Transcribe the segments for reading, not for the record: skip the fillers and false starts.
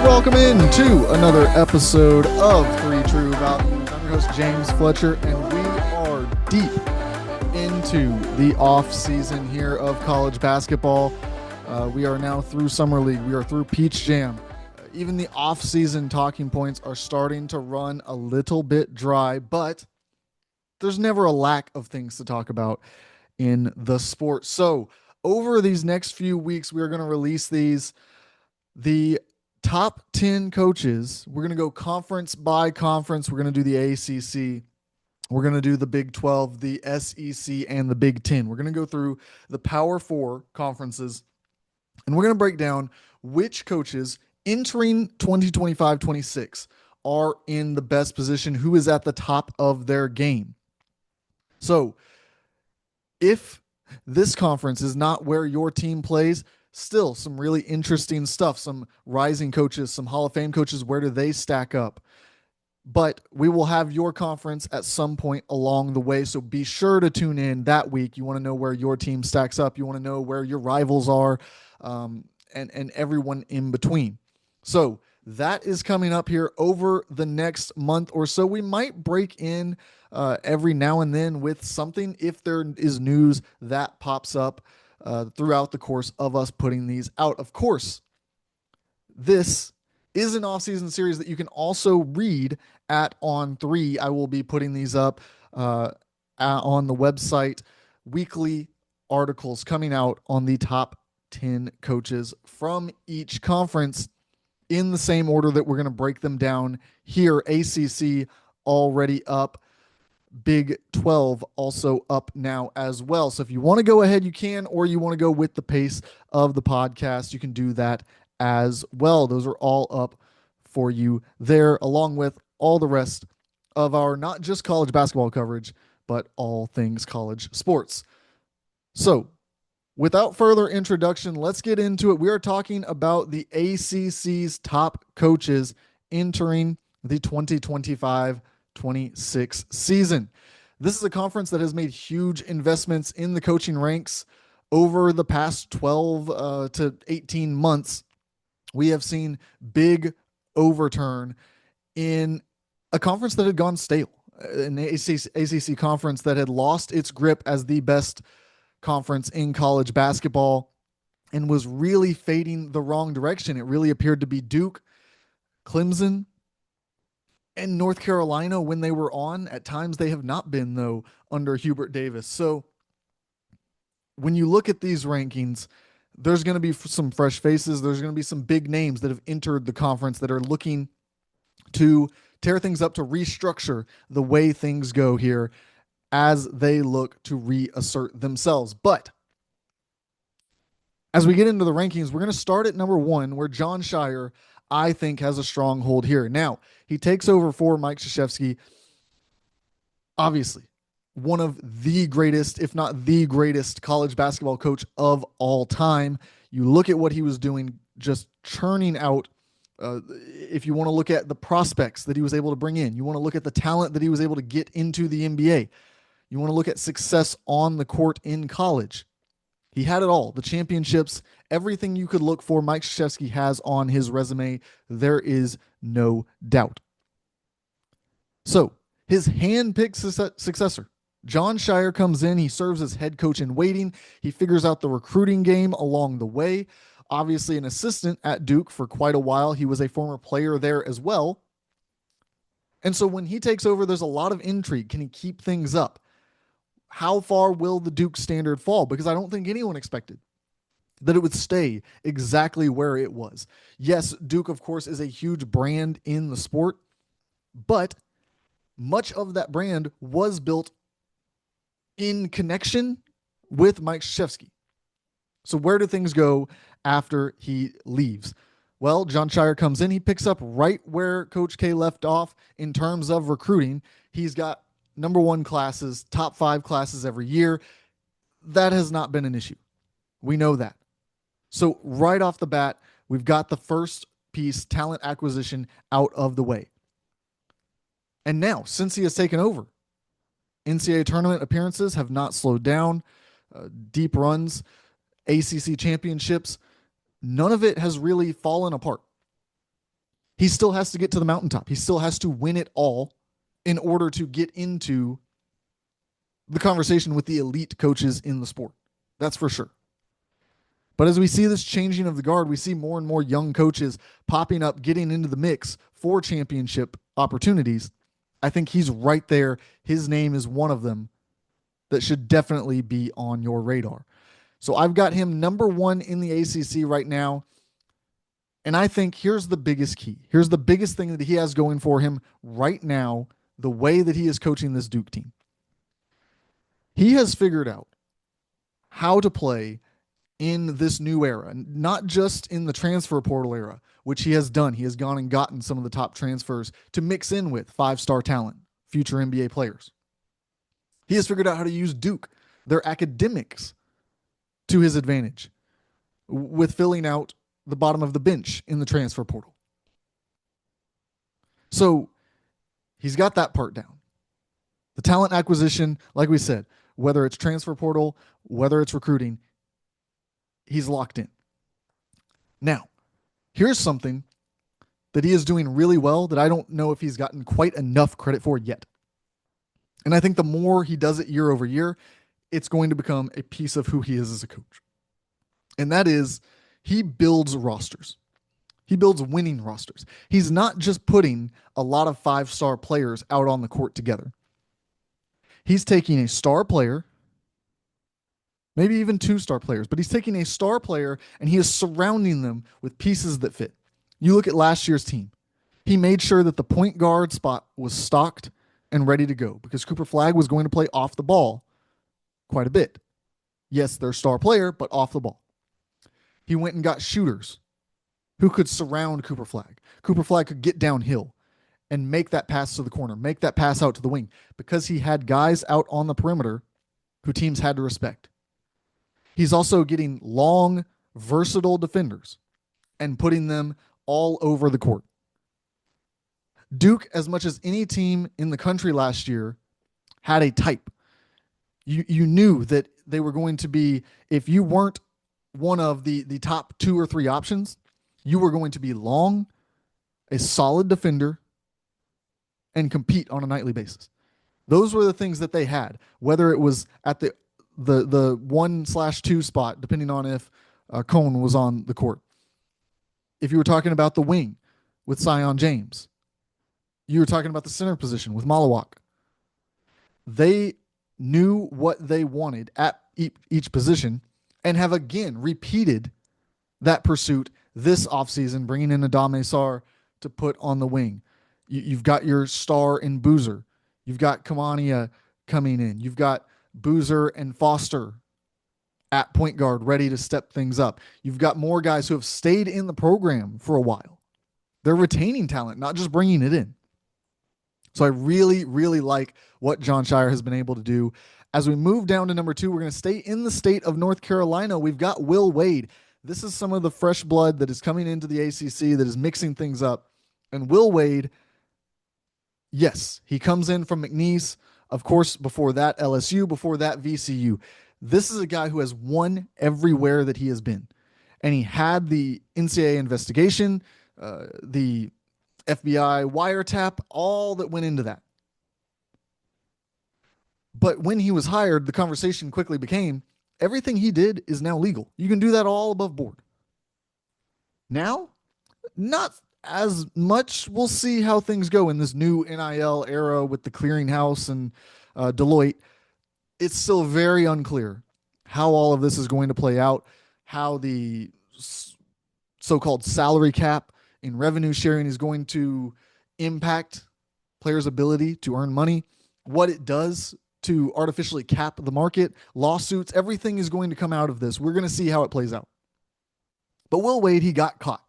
welcome in to another episode of Three True Values. I'm your host, James Fletcher, and we are deep into the off season here of college basketball. We are now through Summer League. We are through Peach Jam. Even the off season talking points are starting to run a little bit dry, but there's never a lack of things to talk about in the sport. So over these next few weeks, we are going to release the top 10 coaches. We're going to go conference by conference. We're going to do the ACC. We're going to do the Big 12, the SEC, and the Big 10. We're going to go through the Power 4 conferences, and we're going to break down which coaches entering 2025-26 are in the best position, who is at the top of their game. So if this conference is not where your team plays, still some really interesting stuff, some rising coaches, some Hall of Fame coaches, where do they stack up? But we will have your conference at some point along the way, so be sure to tune in that week. You want to know where your team stacks up. You want to know where your rivals are, and everyone in between. So that is coming up here over the next month or so. We might break in every now and then with something if there is news that pops up throughout the course of us putting these out. Of course, this is an off-season series that you can also read at On3. I will be putting these up on the website, weekly articles coming out on the top 10 coaches from each conference in the same order that we're going to break them down here. ACC already up. Big 12 also up now as well. So if you want to go ahead, you can, or you want to go with the pace of the podcast, you can do that as well. Those are all up for you there, along with all the rest of our not just college basketball coverage, but all things college sports. So without further introduction, let's get into it. We are talking about the ACC's top coaches entering the 2025-26 season. This is a conference that has made huge investments in the coaching ranks over the past 12 to 18 months. We have seen big overturn in a conference that had gone stale, an ACC conference that had lost its grip as the best conference in college basketball and was really fading the wrong direction. It really appeared to be Duke, Clemson, and North Carolina when they were on. At times they have not been, though, under Hubert Davis. So when you look at these rankings, there's going to be some fresh faces. There's going to be some big names that have entered the conference that are looking to tear things up, to restructure the way things go here as they look to reassert themselves. But as we get into the rankings, we're going to start at number 1, where Jon Scheyer, I think, has a strong hold here. Now, he takes over for Mike Krzyzewski, obviously one of the greatest, if not the greatest, college basketball coach of all time. You look at what he was doing, just churning out. If you want to look at the prospects that he was able to bring in, you want to look at the talent that he was able to get into the NBA, you want to look at success on the court in college. He had it all. The championships, everything you could look for, Mike Krzyzewski has on his resume. There is no doubt. So his hand-picked successor, Jon Scheyer, comes in. He serves as head coach in waiting. He figures out the recruiting game along the way. Obviously an assistant at Duke for quite a while. He was a former player there as well. And so when he takes over, there's a lot of intrigue. Can he keep things up? How far will the Duke standard fall? Because I don't think anyone expected that it would stay exactly where it was. Yes, Duke, of course, is a huge brand in the sport, but much of that brand was built in connection with Mike Krzyzewski. So where do things go after he leaves? Well, Jon Scheyer comes in. He picks up right where Coach K left off in terms of recruiting. He's got number 1 classes, top 5 classes every year. That has not been an issue. We know that. So right off the bat, we've got the first piece, talent acquisition, out of the way. And now, since he has taken over, NCAA tournament appearances have not slowed down. Deep runs, ACC championships, none of it has really fallen apart. He still has to get to the mountaintop. He still has to win it all in order to get into the conversation with the elite coaches in the sport. That's for sure. But as we see this changing of the guard, we see more and more young coaches popping up, getting into the mix for championship opportunities. I think he's right there. His name is one of them that should definitely be on your radar. So I've got him number one in the ACC right now. And I think here's the biggest key. Here's the biggest thing that he has going for him right now, the way that he is coaching this Duke team. He has figured out how to play in this new era, not just in the transfer portal era, which he has done. He has gone and gotten some of the top transfers to mix in with five-star talent, future NBA players. He has figured out how to use Duke, their academics, to his advantage with filling out the bottom of the bench in the transfer portal. So he's got that part down. The talent acquisition, like we said, whether it's transfer portal, whether it's recruiting, he's locked in. Now, here's something that he is doing really well that I don't know if he's gotten quite enough credit for yet. And I think the more he does it year over year, it's going to become a piece of who he is as a coach. And that is, he builds rosters. He builds winning rosters. He's not just putting a lot of five-star players out on the court together. He's taking a star player, maybe even two-star players, but he's taking a star player and he is surrounding them with pieces that fit. You look at last year's team. He made sure that the point guard spot was stocked and ready to go because Cooper Flagg was going to play off the ball quite a bit. Yes, they're a star player, but off the ball. He went and got shooters who could surround Cooper Flagg. Cooper Flagg could get downhill and make that pass to the corner, make that pass out to the wing because he had guys out on the perimeter who teams had to respect. He's also getting long, versatile defenders and putting them all over the court. Duke, as much as any team in the country last year, had a type. You knew that they were going to be, if you weren't one of the top two or three options, you were going to be long, a solid defender, and compete on a nightly basis. Those were the things that they had, whether it was at the 1/2 spot, depending on if Cone was on the court. If you were talking about the wing with Sion James, you were talking about the center position with Malawak. They knew what they wanted at each position and have again repeated that pursuit this offseason, bringing in Adame Sarr to put on the wing. You've got your star in Boozer. You've got Kamania coming in. You've got Boozer and Foster at point guard ready to step things up. You've got more guys who have stayed in the program for a while. They're retaining talent, not just bringing it in. So I really, really like what Jon Scheyer has been able to do. As we move down to number 2, we're going to stay in the state of North Carolina. We've got Will Wade. This is some of the fresh blood that is coming into the ACC that is mixing things up. And Will Wade, yes, he comes in from McNeese. Of course, before that, LSU, before that, VCU. This is a guy who has won everywhere that he has been. And he had the NCAA investigation, the FBI wiretap, all that went into that. But when he was hired, the conversation quickly became, everything he did is now legal. You can do that all above board. Now, not as much. We'll see how things go in this new NIL era with the clearinghouse and Deloitte. It's still very unclear how all of this is going to play out, how the so-called salary cap in revenue sharing is going to impact players' ability to earn money, what it does to artificially cap the market, lawsuits, everything is going to come out of this. We're going to see how it plays out. But Will Wade, he got caught.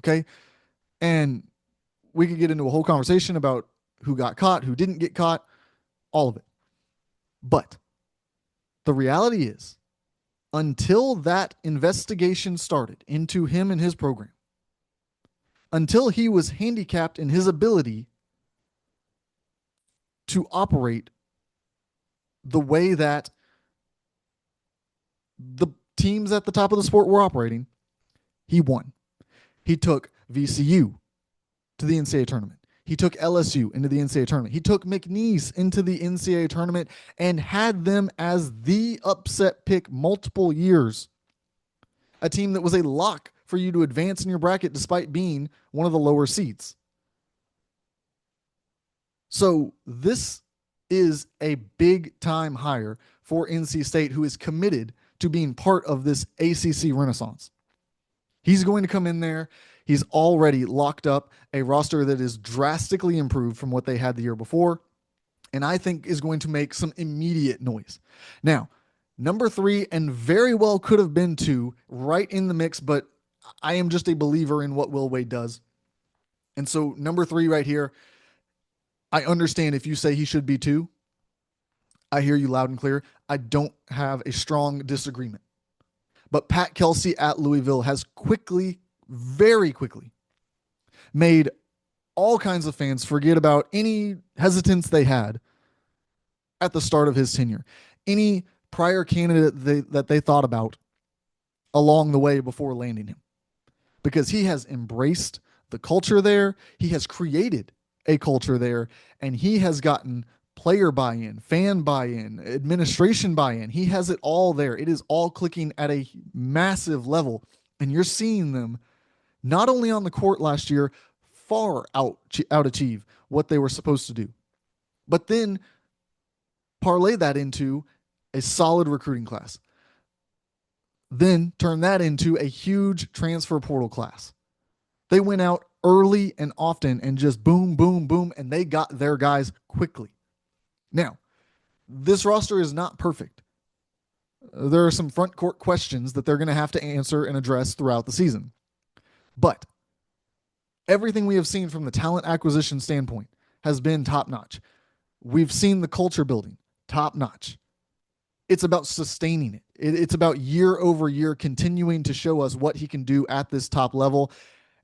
Okay. And we could get into a whole conversation about who got caught, who didn't get caught, all of it. But the reality is, until that investigation started into him and his program, until he was handicapped in his ability to operate the way that the teams at the top of the sport were operating, he won. He took VCU to the NCAA tournament. He took LSU into the NCAA tournament. He took McNeese into the NCAA tournament and had them as the upset pick multiple years. A team that was a lock for you to advance in your bracket despite being one of the lower seeds. So this is a big time hire for NC State, who is committed to being part of this ACC renaissance. He's going to come in there. He's already locked up a roster that is drastically improved from what they had the year before, and I think is going to make some immediate noise. Now, number 3, and very well could have been 2, right in the mix, but I am just a believer in what Will Wade does. And so number 3 right here, I understand if you say he should be 2. I hear you loud and clear. I don't have a strong disagreement. But Pat Kelsey at Louisville has quickly, very quickly, made all kinds of fans forget about any hesitance they had at the start of his tenure. Any prior candidate that they thought about along the way before landing him. Because he has embraced the culture there. He has created a culture there, and he has gotten player buy-in, fan buy-in, administration buy-in. He has it all there. It is all clicking at a massive level, and you're seeing them not only on the court last year far out achieve what they were supposed to do, but then parlay that into a solid recruiting class. Then turn that into a huge transfer portal class. They went out early and often and just boom, boom, boom, and they got their guys quickly. Now, this roster is not perfect. There are some front court questions that they're going to have to answer and address throughout the season. But everything we have seen from the talent acquisition standpoint has been top-notch. We've seen the culture building, top-notch. It's about sustaining it. It's about year over year continuing to show us what he can do at this top level.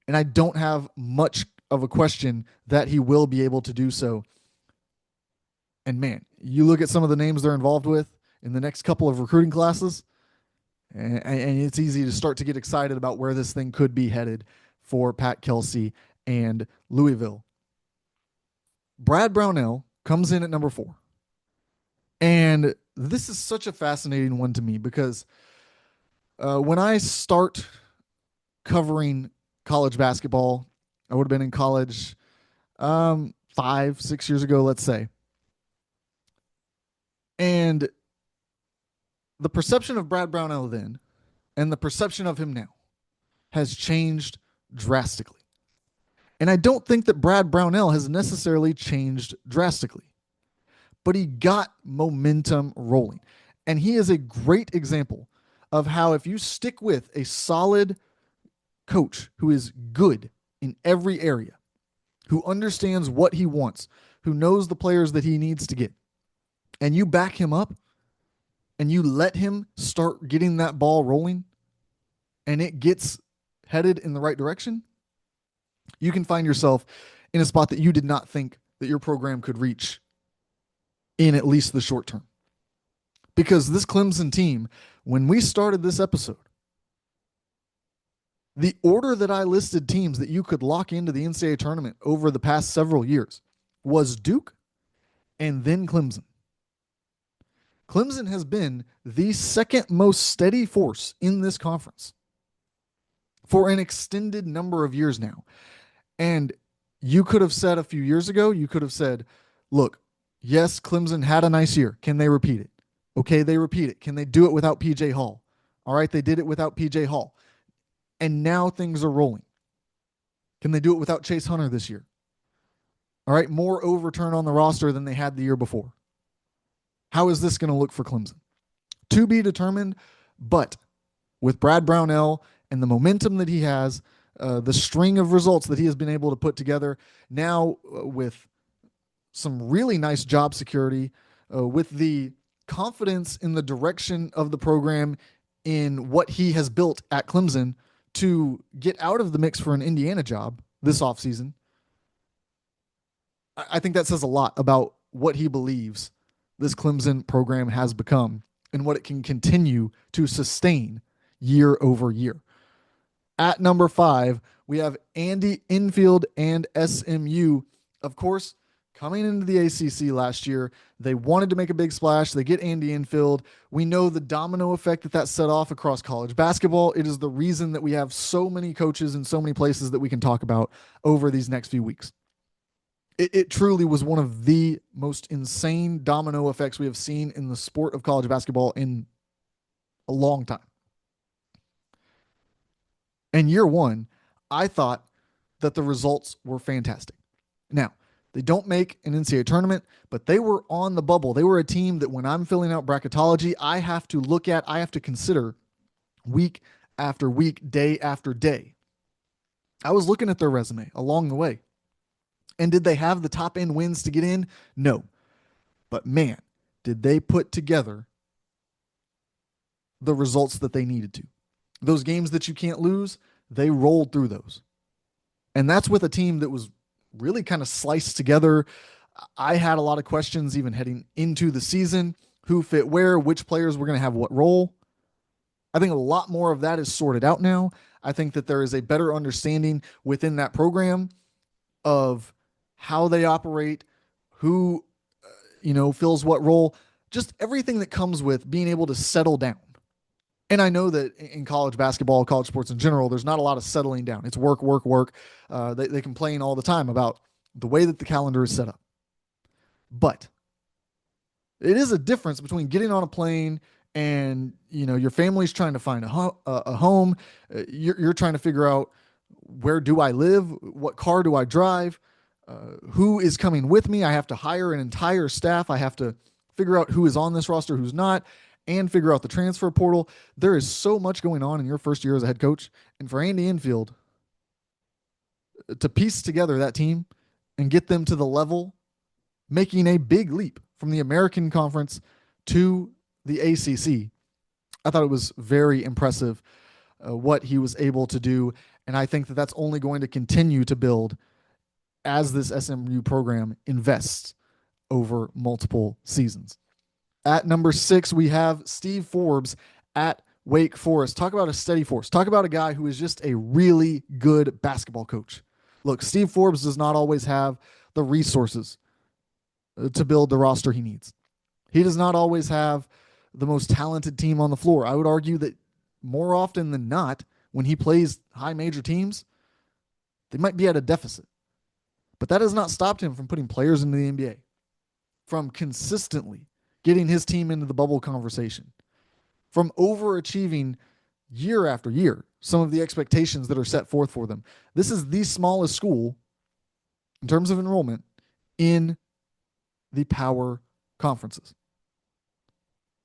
And I don't have much of a question that he will be able to do so. And man, you look at some of the names they're involved with in the next couple of recruiting classes, and it's easy to start to get excited about where this thing could be headed for Pat Kelsey and Louisville. Brad Brownell comes in at number 4. And this is such a fascinating one to me because when I start covering college basketball, I would have been in college 5-6 years ago, let's say. And the perception of Brad Brownell then and the perception of him now has changed drastically. And I don't think that Brad Brownell has necessarily changed drastically, but he got momentum rolling. And he is a great example of how if you stick with a solid coach who is good in every area, who understands what he wants, who knows the players that he needs to get, and you back him up and you let him start getting that ball rolling and it gets headed in the right direction, you can find yourself in a spot that you did not think that your program could reach in at least the short term. Because this Clemson team, when we started this episode, the order that I listed teams that you could lock into the NCAA tournament over the past several years was Duke and then Clemson. Clemson has been the second most steady force in this conference for an extended number of years now. And you could have said a few years ago, you could have said, look, yes, Clemson had a nice year. Can they repeat it? Okay, they repeat it. Can they do it without PJ Hall? All right, they did it without PJ Hall. And now things are rolling. Can they do it without Chase Hunter this year? All right, more overturn on the roster than they had the year before. How is this going to look for Clemson? To be determined, but with Brad Brownell and the momentum that he has, the string of results that he has been able to put together, now with some really nice job security, with the confidence in the direction of the program in what he has built at Clemson to get out of the mix for an Indiana job this offseason, I think that says a lot about what he believes this Clemson program has become and what it can continue to sustain year over year. At number 5, we have Andy Enfield and SMU. Of course, coming into the ACC last year, they wanted to make a big splash. They get Andy Enfield. We know the domino effect that set off across college basketball. It is the reason that we have so many coaches in so many places that we can talk about over these next few weeks. It truly was one of the most insane domino effects we have seen in the sport of college basketball in a long time. And year one, I thought that the results were fantastic. Now, they don't make an NCAA tournament, but they were on the bubble. They were a team that when I'm filling out bracketology, I have to consider week after week, day after day. I was looking at their resume along the way. And did they have the top end wins to get in? No. But man, did they put together the results that they needed to. Those games that you can't lose, they rolled through those. And that's with a team that was really kind of sliced together. I had a lot of questions even heading into the season. Who fit where? Which players were going to have what role? I think a lot more of that is sorted out now. I think that there is a better understanding within that program of how they operate, who, fills what role, just everything that comes with being able to settle down. And I know that in college basketball, college sports in general, there's not a lot of settling down. It's work, work, work. They complain all the time about the way that the calendar is set up. But it is a difference between getting on a plane and, your family's trying to find a home. You're trying to figure out, where do I live? What car do I drive? Who is coming with me? I have to hire an entire staff. I have to figure out who is on this roster, who's not, and figure out the transfer portal. There is so much going on in your first year as a head coach. And for Andy Enfield to piece together that team and get them to the level, making a big leap from the American Conference to the ACC, I thought it was very impressive what he was able to do. And I think that that's only going to continue to build as this SMU program invests over multiple seasons. At number 6, we have Steve Forbes at Wake Forest. Talk about a steady force. Talk about a guy who is just a really good basketball coach. Look, Steve Forbes does not always have the resources to build the roster he needs. He does not always have the most talented team on the floor. I would argue that more often than not, when he plays high major teams, they might be at a deficit. But that has not stopped him from putting players into the NBA, from consistently getting his team into the bubble conversation, from overachieving year after year some of the expectations that are set forth for them. This is the smallest school in terms of enrollment in the power conferences.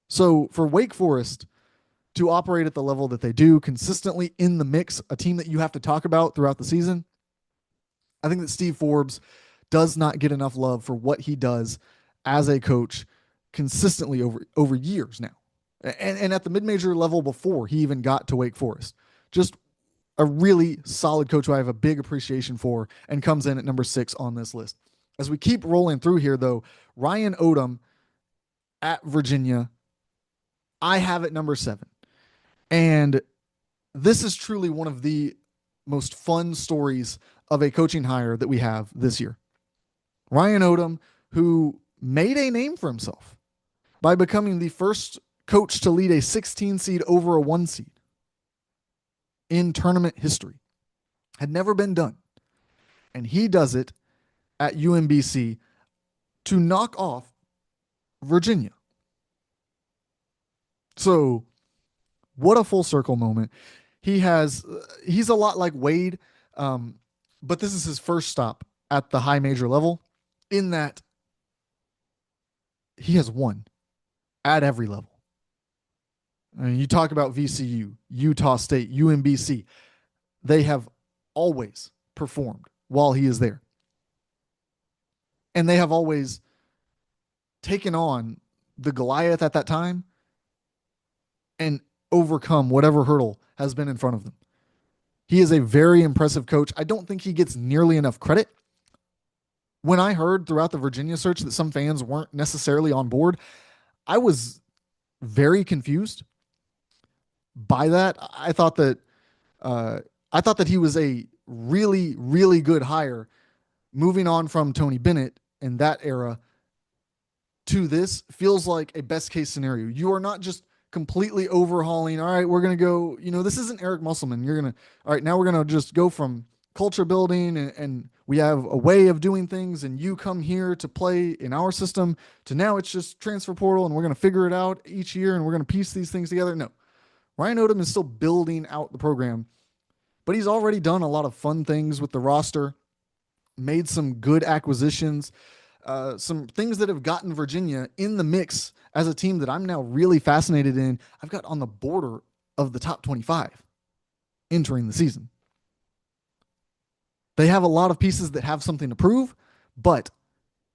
So for Wake Forest to operate at the level that they do, consistently in the mix, a team that you have to talk about throughout the season, I think that Steve Forbes does not get enough love for what he does as a coach consistently over years now. And at the mid-major level before he even got to Wake Forest. Just a really solid coach who I have a big appreciation for and comes in at number 6 on this list. As we keep rolling through here, though, Ryan Odom at Virginia, I have at number 7. And this is truly one of the most fun stories of a coaching hire that we have this year. Ryan Odom, who made a name for himself by becoming the first coach to lead a 16 seed over a 1 seed in tournament history. Had never been done. And he does it at UMBC to knock off Virginia. So what a full circle moment. He's a lot like Wade, but this is his first stop at the high major level, in that he has won at every level. I mean, you talk about VCU, Utah State, UMBC. They have always performed while he is there. And they have always taken on the Goliath at that time and overcome whatever hurdle has been in front of them. He is a very impressive coach. I don't think he gets nearly enough credit. When I heard throughout the Virginia search that some fans weren't necessarily on board, I was very confused by that. I thought that I thought that he was a really, really good hire. Moving on from Tony Bennett in that era to this feels like a best case scenario. You are not just completely overhauling. All right, we're going to go, this isn't Eric Musselman. You're going to, all right, now we're going to just go from culture building and we have a way of doing things and you come here to play in our system to now it's just transfer portal and we're going to figure it out each year and we're going to piece these things together. No, Ryan Odom is still building out the program, but he's already done a lot of fun things with the roster, made some good acquisitions, some things that have gotten Virginia in the mix as a team that I'm now really fascinated in. I've got on the border of the top 25 entering the season. They have a lot of pieces that have something to prove, but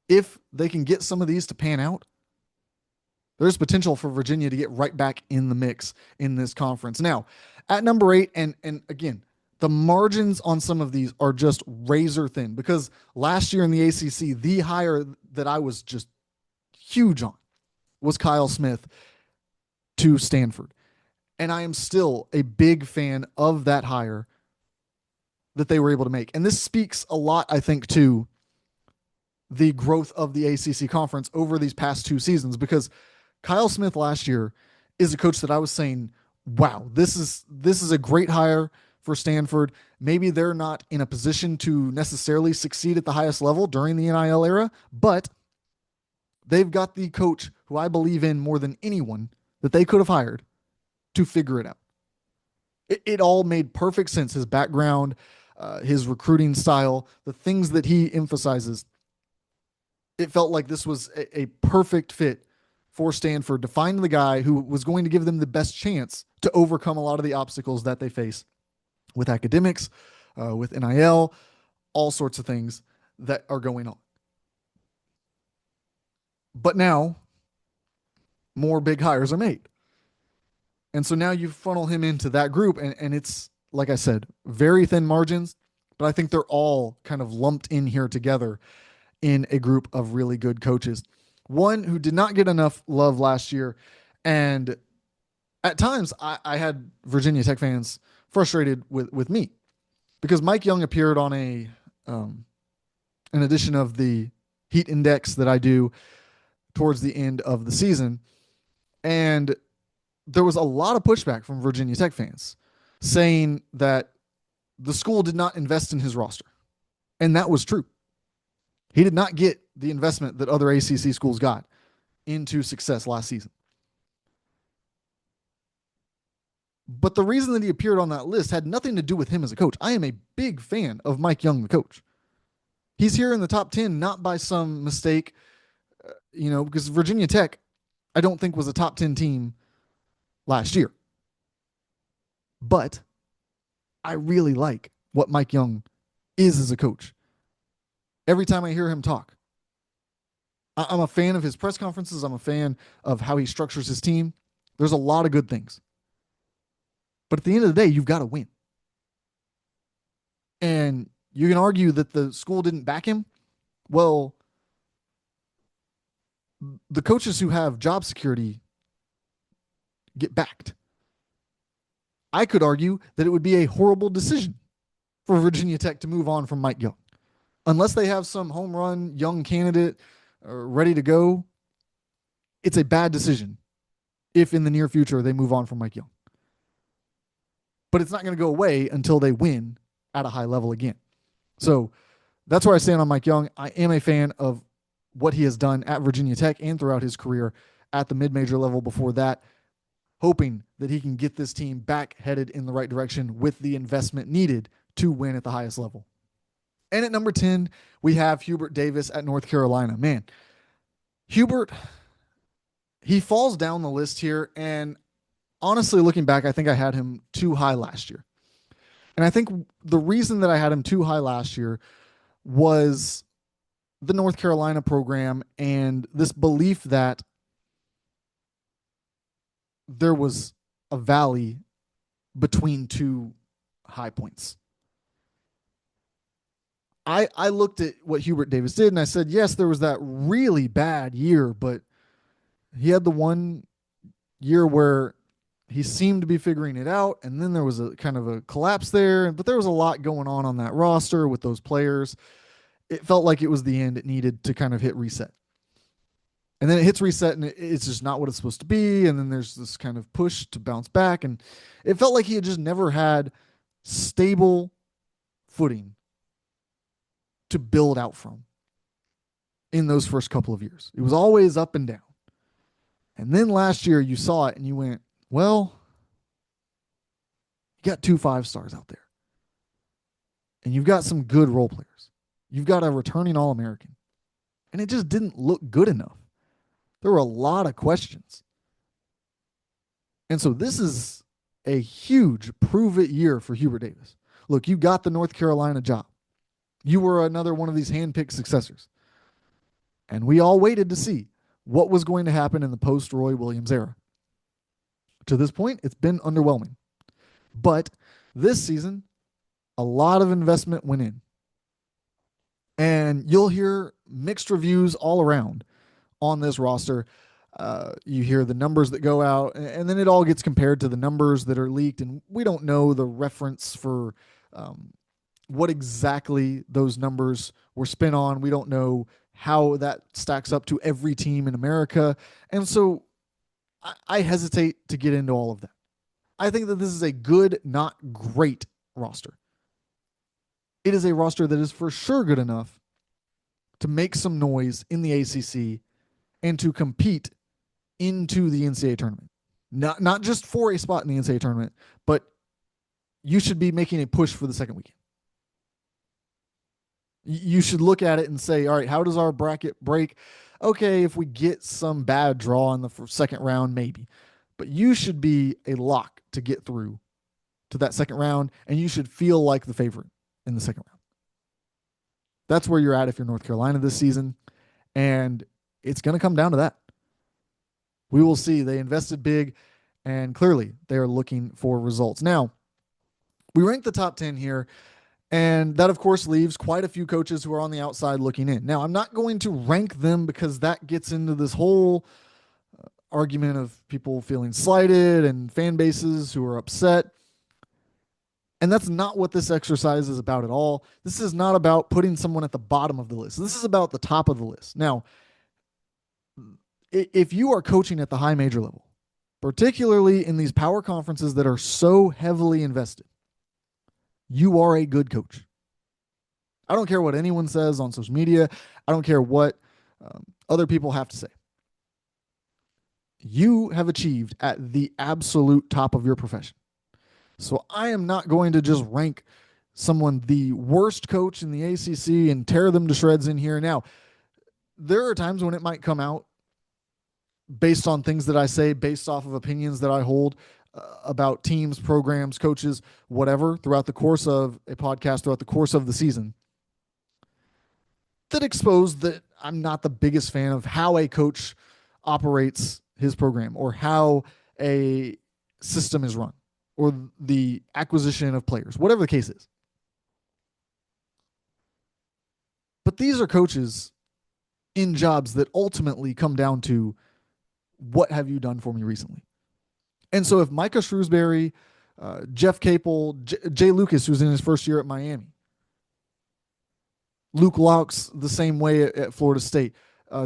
if they can get some of these to pan out, there's potential for Virginia to get right back in the mix in this conference. Now, at number 8, and again, the margins on some of these are just razor thin because last year in the ACC, the hire that I was just huge on was Kyle Smith to Stanford. And I am still a big fan of that hire that they were able to make. And this speaks a lot, I think, to the growth of the ACC conference over these past 2 seasons because Kyle Smith last year is a coach that I was saying, wow, this is a great hire for Stanford. Maybe they're not in a position to necessarily succeed at the highest level during the NIL era, but they've got the coach who I believe in more than anyone that they could have hired to figure it out. It all made perfect sense. His background, his recruiting style, the things that he emphasizes. It felt like this was a perfect fit for Stanford to find the guy who was going to give them the best chance to overcome a lot of the obstacles that they face with academics, with NIL, all sorts of things that are going on. But now, more big hires are made. And so now you funnel him into that group, and it's, like I said, very thin margins, but I think they're all kind of lumped in here together in a group of really good coaches. One who did not get enough love last year, and at times I had Virginia Tech fans frustrated with me because Mike Young appeared on an edition of the Heat Index that I do towards the end of the season, and there was a lot of pushback from Virginia Tech fans saying that the school did not invest in his roster, and that was true. He did not get the investment that other ACC schools got into success last season. But the reason that he appeared on that list had nothing to do with him as a coach. I am a big fan of Mike Young, the coach. He's here in the top 10, not by some mistake, because Virginia Tech, I don't think was a top 10 team last year. But I really like what Mike Young is as a coach. Every time I hear him talk, I'm a fan of his press conferences. I'm a fan of how he structures his team. There's a lot of good things. But at the end of the day, you've got to win. And you can argue that the school didn't back him. Well, the coaches who have job security get backed. I could argue that it would be a horrible decision for Virginia Tech to move on from Mike Young. Unless they have some home run young candidate ready to go, it's a bad decision if in the near future they move on from Mike Young. But it's not going to go away until they win at a high level again. So that's where I stand on Mike Young. I am a fan of what he has done at Virginia Tech and throughout his career at the mid-major level before that, hoping that he can get this team back headed in the right direction with the investment needed to win at the highest level. And at number 10, we have Hubert Davis at North Carolina. Man, Hubert, he falls down the list here. And honestly, looking back, I think I had him too high last year. And I think the reason that I had him too high last year was the North Carolina program and this belief that there was a valley between two high points. I looked at what Hubert Davis did and I said, yes, there was that really bad year, but he had the one year where he seemed to be figuring it out, and then there was a kind of a collapse there, but there was a lot going on that roster with those players. It felt like it was the end. It needed to kind of hit reset. And then it hits reset and it's just not what it's supposed to be. And then there's this kind of push to bounce back. And it felt like he had just never had stable footing to build out from in those first couple of years. It was always up and down. And then last year you saw it and you went, well, you got 2 5-stars out there. And you've got some good role players. You've got a returning All-American. And it just didn't look good enough. There were a lot of questions. And so this is a huge prove-it year for Hubert Davis. Look, you got the North Carolina job. You were another one of these hand-picked successors. And we all waited to see what was going to happen in the post-Roy Williams era. To this point, it's been underwhelming. But this season, a lot of investment went in. And you'll hear mixed reviews all around on this roster. You hear the numbers that go out, and then it all gets compared to the numbers that are leaked, and we don't know the reference for what exactly those numbers were spent on. We don't know how that stacks up to every team in America, and so I hesitate to get into all of that. I think that this is a good, not great roster. It is a roster that is for sure good enough to make some noise in the ACC and to compete into the NCAA tournament. Not just for a spot in the NCAA tournament, but you should be making a push for the second weekend. You should look at it and say, all right, how does our bracket break? Okay, if we get some bad draw in the second round, maybe. But you should be a lock to get through to that second round, and you should feel like the favorite in the second round. That's where you're at if you're North Carolina this season, and it's going to come down to that. We will see. They invested big, and clearly they are looking for results. Now, we rank the top 10 here, and that, of course, leaves quite a few coaches who are on the outside looking in. Now, I'm not going to rank them because that gets into this whole argument of people feeling slighted and fan bases who are upset. And that's not what this exercise is about at all. This is not about putting someone at the bottom of the list. This is about the top of the list. Now, if you are coaching at the high major level, particularly in these power conferences that are so heavily invested, you are a good coach. I don't care what anyone says on social media. I don't care what other people have to say. You have achieved at the absolute top of your profession. So I am not going to just rank someone the worst coach in the ACC and tear them to shreds in here. Now, there are times when it might come out based on things that I say, based off of opinions that I hold about teams, programs, coaches, whatever, throughout the course of a podcast, throughout the course of the season, that expose that I'm not the biggest fan of how a coach operates his program or how a system is run or the acquisition of players, whatever the case is. But these are coaches in jobs that ultimately come down to, what have you done for me recently? And so if Micah Shrewsbury, Jeff Capel, Jay Lucas, who's in his first year at Miami, Luke Laux the same way at Florida State,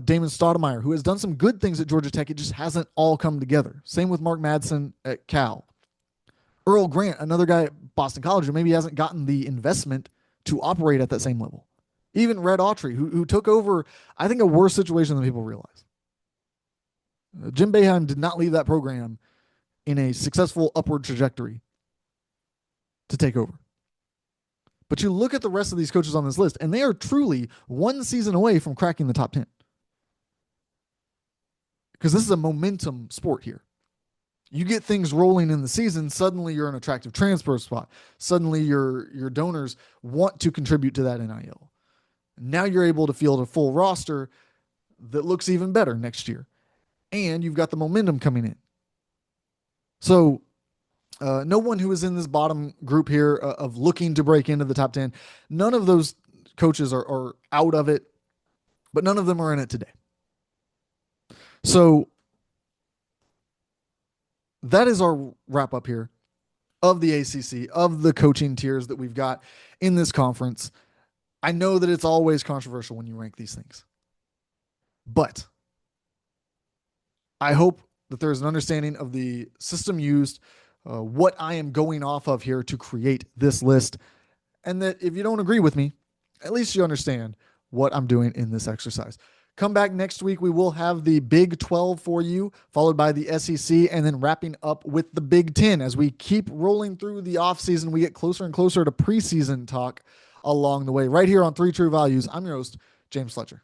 Damon Stoudemire, who has done some good things at Georgia Tech, it just hasn't all come together. Same with Mark Madsen at Cal. Earl Grant, another guy at Boston College who maybe hasn't gotten the investment to operate at that same level. Even Red Autry, who took over, I think, a worse situation than people realize. Jim Boeheim did not leave that program in a successful upward trajectory to take over. But you look at the rest of these coaches on this list, and they are truly one season away from cracking the top 10. Because this is a momentum sport here. You get things rolling in the season, suddenly you're an attractive transfer spot. Suddenly your donors want to contribute to that NIL. Now you're able to field a full roster that looks even better next year. And you've got the momentum coming in. So no one who is in this bottom group here of looking to break into the top 10, none of those coaches are out of it, but none of them are in it today. So that is our wrap up here of the ACC, of the coaching tiers that we've got in this conference. I know that it's always controversial when you rank these things, but I hope that there's an understanding of the system used, what I am going off of here to create this list, and that if you don't agree with me, at least you understand what I'm doing in this exercise. Come back next week. We will have the Big 12 for you, followed by the SEC, and then wrapping up with the Big 10. As we keep rolling through the offseason, we get closer and closer to preseason talk along the way. Right here on Three True Values, I'm your host, James Fletcher.